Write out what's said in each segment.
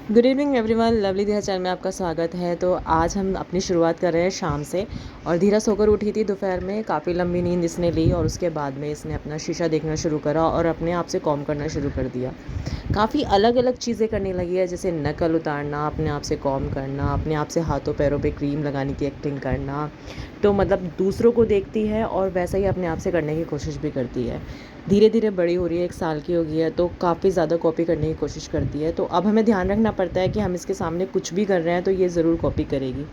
Good evening everyone, lovely धीरा channel में आपका स्वागत है। तो आज हम अपनी शुरुआत कर रहे हैं शाम से। और धीरा सोकर उठी थी दोपहर में, काफ़ी लंबी नींद इसने ली और उसके बाद में इसने अपना शीशा देखना शुरू करा और अपने आप से कॉम करना शुरू कर दिया। काफ़ी अलग अलग चीज़ें करने लगी है, जैसे नकल उतारना, अपने आप से कॉम करना, अपने आप से हाथों पैरों पे क्रीम लगाने की एक्टिंग करना। तो मतलब दूसरों को देखती है और वैसा ही अपने आप से करने की कोशिश भी करती है। धीरे धीरे बड़ी हो रही है, 1 साल की हो गई है, तो काफ़ी ज़्यादा कॉपी करने की कोशिश करती है। तो अब हमें ध्यान रखना पड़ता है कि हम इसके सामने कुछ भी कर रहे हैं तो ये ज़रूर कॉपी करेगी।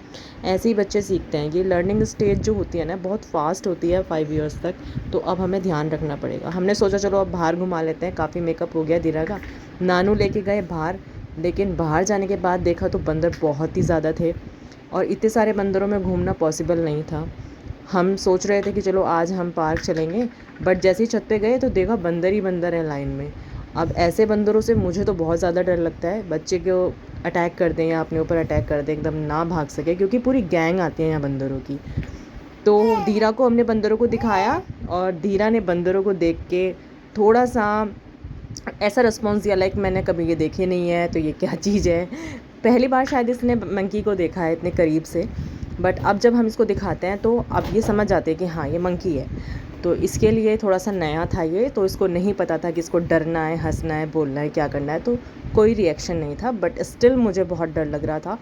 ऐसे ही बच्चे सीखते हैं। ये लर्निंग स्टेज जो होती है ना, बहुत फास्ट होती है 5 ईयर्स तक। तो अब हमें ध्यान रखना पड़ेगा। हमने सोचा चलो अब बाहर घुमा लेते हैं, काफ़ी मेकअप हो गया धीरा का। नानू लेके गए बाहर, लेकिन बाहर जाने के बाद देखा तो बंदर बहुत ही ज़्यादा थे और इतने सारे बंदरों में घूमना पॉसिबल नहीं था। हम सोच रहे थे कि चलो आज हम पार्क चलेंगे, बट जैसे ही छत पे गए तो देखा बंदर ही बंदर है लाइन में। अब ऐसे बंदरों से मुझे तो बहुत ज़्यादा डर लगता है, बच्चे को अटैक कर दें या अपने ऊपर अटैक कर दें, एकदम ना भाग सके, क्योंकि पूरी गैंग आती है यहाँ बंदरों की। तो धीरा को हमने बंदरों को दिखाया और धीरा ने बंदरों को देख के थोड़ा सा ऐसा रिस्पॉन्स दिया, लाइक मैंने कभी ये देखे नहीं है तो ये क्या चीज़ है। पहली बार शायद इसने मंकी को देखा है इतने करीब से। बट अब जब हम इसको दिखाते हैं तो अब ये समझ जाते हैं कि हाँ ये मंकी है। तो इसके लिए थोड़ा सा नया था ये, तो इसको नहीं पता था कि इसको डरना है, हंसना है, बोलना है, क्या करना है। तो कोई रिएक्शन नहीं था, बट स्टिल मुझे बहुत डर लग रहा था।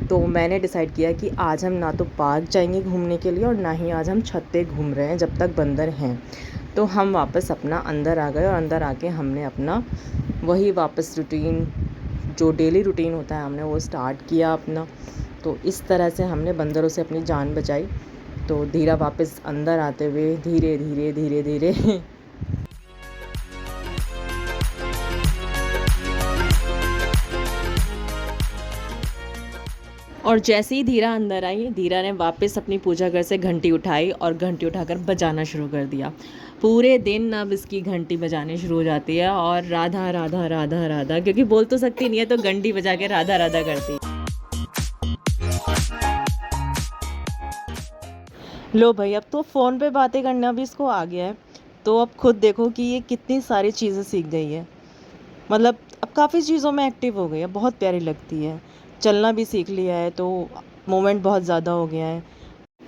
तो मैंने डिसाइड किया कि आज हम ना तो पार्क जाएंगे घूमने के लिए और ना ही आज हम छत पे घूम रहे हैं जब तक बंदर हैं। तो हम वापस अपना अंदर आ गए और अंदर आके हमने अपना वही वापस रूटीन, जो डेली रूटीन होता है, हमने वो स्टार्ट किया अपना। तो इस तरह से हमने बंदरों से अपनी जान बचाई। तो धीरा वापस अंदर आते हुए धीरे धीरे धीरे धीरे और जैसे ही धीरा अंदर आई, धीरा ने वापस अपनी पूजा घर से घंटी उठाई और घंटी उठाकर बजाना शुरू कर दिया। पूरे दिन अब इसकी घंटी बजानी शुरू हो जाती है और राधा राधा राधा राधा, क्योंकि बोल तो सकती नहीं है तो घंटी बजा के राधा राधा करती है। लो भाई, अब तो फ़ोन पे बातें करना भी इसको आ गया है। तो अब खुद देखो कि ये कितनी सारी चीज़ें सीख गई है। मतलब अब काफ़ी चीज़ों में एक्टिव हो गई है, बहुत प्यारी लगती है। चलना भी सीख लिया है, तो मूवमेंट बहुत ज़्यादा हो गया है।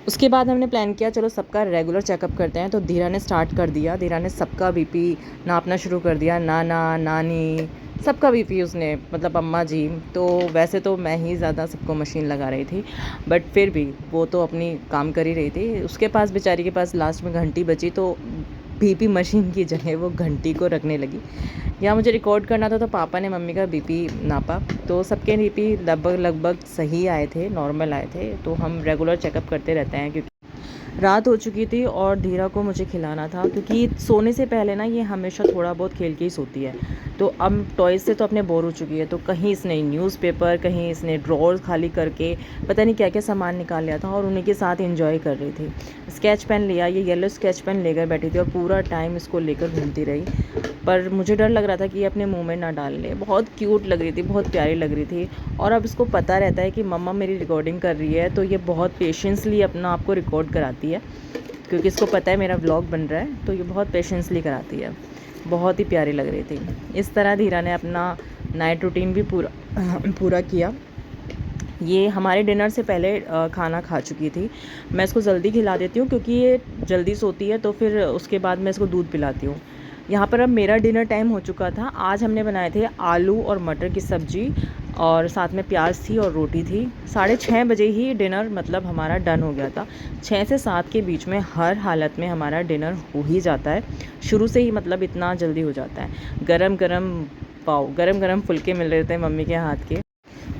उसके बाद हमने प्लान किया चलो सबका रेगुलर चेकअप करते हैं। तो धीरा ने स्टार्ट कर दिया। धीरा ने सबका बीपी नापना शुरू कर दिया, नाना नानी सबका बीपी उसने, मतलब अम्मा जी। तो वैसे तो मैं ही ज़्यादा सबको मशीन लगा रही थी, बट फिर भी वो तो अपनी काम कर ही रही थी। उसके पास, बेचारी के पास लास्ट में घंटी बची, तो बीपी मशीन की जगह वो घंटी को रखने लगी। यहाँ मुझे रिकॉर्ड करना था तो पापा ने मम्मी का बीपी नापा। तो सबके बीपी लगभग लगभग सही आए थे, नॉर्मल आए थे। तो हम रेगुलर चेकअप करते रहते हैं, क्योंकि रात हो चुकी थी और धीरा को मुझे खिलाना था, क्योंकि सोने से पहले ना ये हमेशा थोड़ा बहुत खेल के ही सोती है। तो अब टॉयज़ से तो अपने बोर हो चुकी है। तो कहीं इसने न्यूज़पेपर, कहीं इसने ड्रॉर खाली करके पता नहीं क्या क्या सामान निकाल लिया था और उन्हीं के साथ एंजॉय कर रही थी। स्केच पेन लिया, ये येलो स्केच पेन लेकर बैठी थी और पूरा टाइम इसको लेकर घूमती रही। पर मुझे डर लग रहा था कि ये अपने मुंह में ना डाल ले। बहुत क्यूट लग रही थी, बहुत प्यारी लग रही थी। और अब इसको पता रहता है कि मम्मा मेरी रिकॉर्डिंग कर रही है, तो ये बहुत पेशेंसली अपना आप को रिकॉर्ड कराती है, क्योंकि इसको पता है मेरा व्लॉग बन रहा है। तो ये बहुत पेशेंसली कराती है। बहुत ही प्यारी लग रही थी। इस तरह धीरा ने अपना नाइट रूटीन भी पूरा पूरा किया। ये हमारे डिनर से पहले खाना खा चुकी थी। मैं इसको जल्दी खिला देती हूँ, क्योंकि ये जल्दी सोती है, तो फिर उसके बाद मैं इसको दूध पिलाती हूँ। यहाँ पर अब मेरा डिनर टाइम हो चुका था। आज हमने बनाए थे आलू और मटर की सब्ज़ी और साथ में प्याज थी और रोटी थी। 6:30 बजे ही डिनर मतलब हमारा डन हो गया था। 6 से 7 के बीच में हर हालत में हमारा डिनर हो ही जाता है, शुरू से ही, मतलब इतना जल्दी हो जाता है। गरम गरम पाव, गरम गरम फुलके मिल रहे थे मम्मी के हाथ के।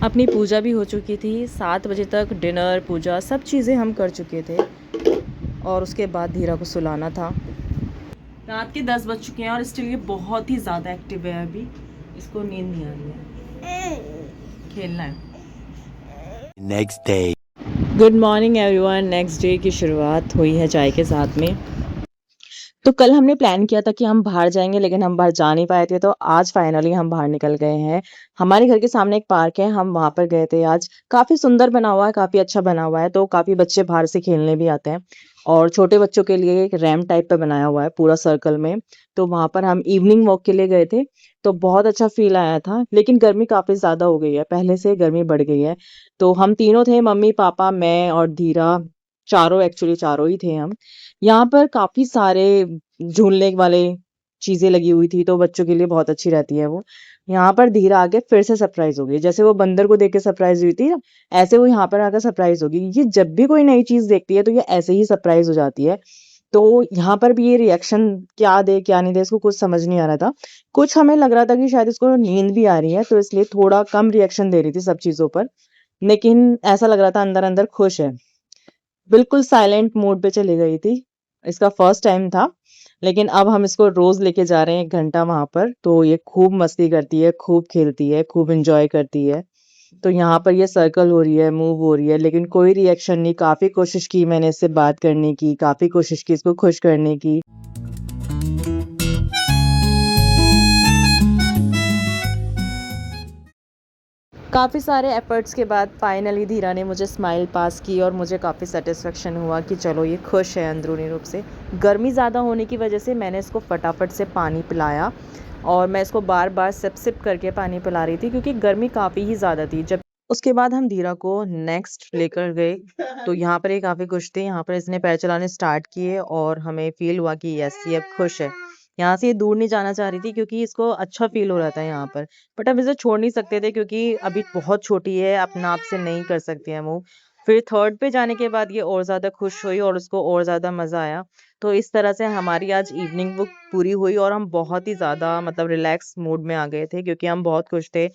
अपनी पूजा भी हो चुकी थी। 7 बजे तक डिनर, पूजा, सब चीज़ें हम कर चुके थे और उसके बाद धीरा को सुलाना था। रात के 10 बज चुके हैं और स्टिल ये बहुत ही ज़्यादा एक्टिव है। अभी इसको नींद नहीं आ रही है, खेलना है। Next day. Good morning everyone. Next day की शुरुआत हुई है चाय के साथ में। तो कल हमने प्लान किया था कि हम बाहर जाएंगे, लेकिन हम बाहर जा नहीं पाए थे। तो आज फाइनली हम बाहर निकल गए हैं। हमारे घर के सामने एक पार्क है, हम वहां पर गए थे आज। काफी सुंदर बना हुआ है, काफी अच्छा बना हुआ है। तो काफी बच्चे बाहर से खेलने भी आते हैं और छोटे बच्चों के लिए एक रैम्प टाइप पे बनाया हुआ है पूरा सर्कल में। तो वहां पर हम इवनिंग वॉक के लिए गए थे। तो बहुत अच्छा फ़ील आया था। लेकिन गर्मी काफ़ी ज़्यादा हो गई है, पहले से गर्मी बढ़ गई है। तो हम तीनों थे, मम्मी, पापा, मैं और धीरा, चारों एक्चुअली चारों ही थे हम। यहाँ पर काफ़ी सारे झूलने वाले चीज़ें लगी हुई थी, तो बच्चों के लिए बहुत अच्छी रहती है वो। यहाँ पर धीरा आके फिर से सरप्राइज़ हो गई। जैसे वो बंदर को देख के सरप्राइज़ हुई थी ना, ऐसे वो यहाँ पर आकर सरप्राइज़ हो गई। ये जब भी कोई नई चीज़ देखती है, तो ये ऐसे ही सरप्राइज़ हो जाती है। तो यहाँ पर भी ये रिएक्शन क्या दे, क्या नहीं दे, इसको कुछ समझ नहीं आ रहा था। कुछ हमें लग रहा था कि शायद इसको नींद भी आ रही है, तो इसलिए थोड़ा कम रिएक्शन दे रही थी सब चीज़ों पर। लेकिन ऐसा लग रहा था अंदर-अंदर खुश है। बिल्कुल साइलेंट मोड पे चली गई थी। इसका फर्स्ट टाइम था, लेकिन अब हम इसको रोज़ लेके जा रहे हैं 1 घंटा वहाँ पर, तो ये खूब मस्ती करती है, खूब खेलती है, खूब एन्जॉय करती है। तो यहाँ पर ये सर्कल हो रही है, मूव हो रही है, लेकिन कोई रिएक्शन नहीं। काफ़ी कोशिश की मैंने इससे बात करने की, काफ़ी कोशिश की इसको खुश करने की। काफ़ी सारे एफ़र्ट्स के बाद फाइनली धीरा ने मुझे स्माइल पास की और मुझे काफ़ी सैटिस्फैक्शन हुआ कि चलो ये खुश है अंदरूनी रूप से। गर्मी ज़्यादा होने की वजह से मैंने इसको फटाफट से पानी पिलाया और मैं इसको बार-बार सिप-सिप करके पानी पिला रही थी क्योंकि गर्मी काफ़ी ही ज़्यादा थी। जब उसके बाद हम धीरा को नेक्स्ट लेकर गए, तो यहाँ पर ये काफ़ी खुश थी। यहाँ पर इसने पैर चलाने स्टार्ट किए और हमें फ़ील हुआ कि यस, ये अब खुश है। यहाँ से ये दूर नहीं जाना चाह रही थी क्योंकि इसको अच्छा फ़ील हो रहा था यहाँ पर। बट अब इसे छोड़ नहीं सकते थे क्योंकि अभी बहुत छोटी है, अपने आप से नहीं कर सकती है मूव। फिर थर्ड पे जाने के बाद ये और ज़्यादा खुश हुई और उसको और ज़्यादा मज़ा आया। तो इस तरह से हमारी आज इवनिंग वो पूरी हुई और हम बहुत ही ज़्यादा मतलब रिलैक्स मूड में आ गए थे क्योंकि हम बहुत खुश थे।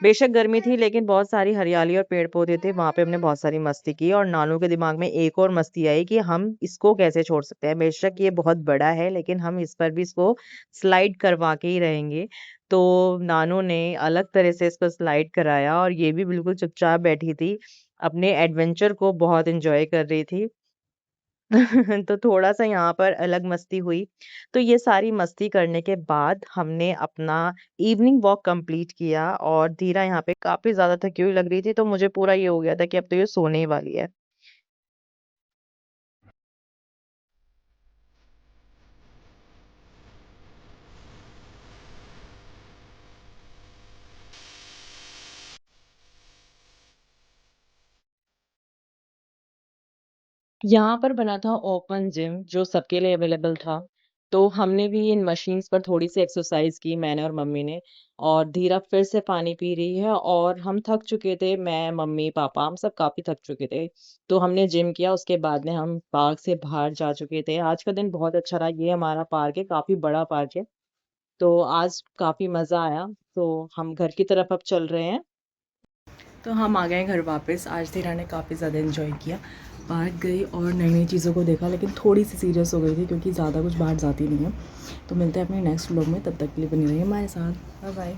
बेशक गर्मी थी लेकिन बहुत सारी हरियाली और पेड़-पौधे थे, वहाँ पे हमने बहुत सारी मस्ती की और नानू के दिमाग में एक और मस्ती आई कि हम इसको कैसे छोड़ सकते हैं। बेशक ये बहुत बड़ा है लेकिन हम इस पर भी इसको स्लाइड करवा के ही रहेंगे। तो नानू ने अलग तरह से इसको स्लाइड कराया और ये भी बिल्कुल चुपचाप बैठी थी, अपने एडवेंचर को बहुत एन्जॉय कर रही थी। तो थोड़ा-सा यहाँ पर अलग मस्ती हुई। तो ये सारी मस्ती करने के बाद हमने अपना इवनिंग वॉक कंप्लीट किया और धीरा यहाँ पे काफ़ी ज़्यादा थकी हुई लग रही थी, तो मुझे पूरा ये हो गया था कि अब तो ये सोने ही वाली है। यहाँ पर बना था ओपन जिम जो सबके लिए अवेलेबल था। तो हमने भी इन मशीन्स पर थोड़ी-सी एक्सरसाइज़ की मैंने और मम्मी ने और धीरा फिर से पानी पी रही है और हम थक चुके थे, मैं, मम्मी, पापा हम सब काफ़ी थक चुके थे। तो हमने जिम किया उसके बाद में हम पार्क से बाहर जा चुके थे। आज का दिन बहुत अच्छा रहा, ये हमारा पार्क है, काफ़ी बड़ा पार्क है। तो आज काफ़ी मज़ा आया, तो हम घर की तरफ अब चल रहे हैं। तो हम आ गए घर वापस। आज धीरा ने काफ़ी ज़्यादा एंजॉय किया। पार्क गई और नई-नई चीज़ों को देखा लेकिन थोड़ी-सी सीरियस हो गई थी क्योंकि ज़्यादा कुछ बाहर जाती नहीं है। तो मिलते हैं अपने नेक्स्ट व्लॉग में, तब तक के लिए बनी रहिए हमारे साथ। Bye bye.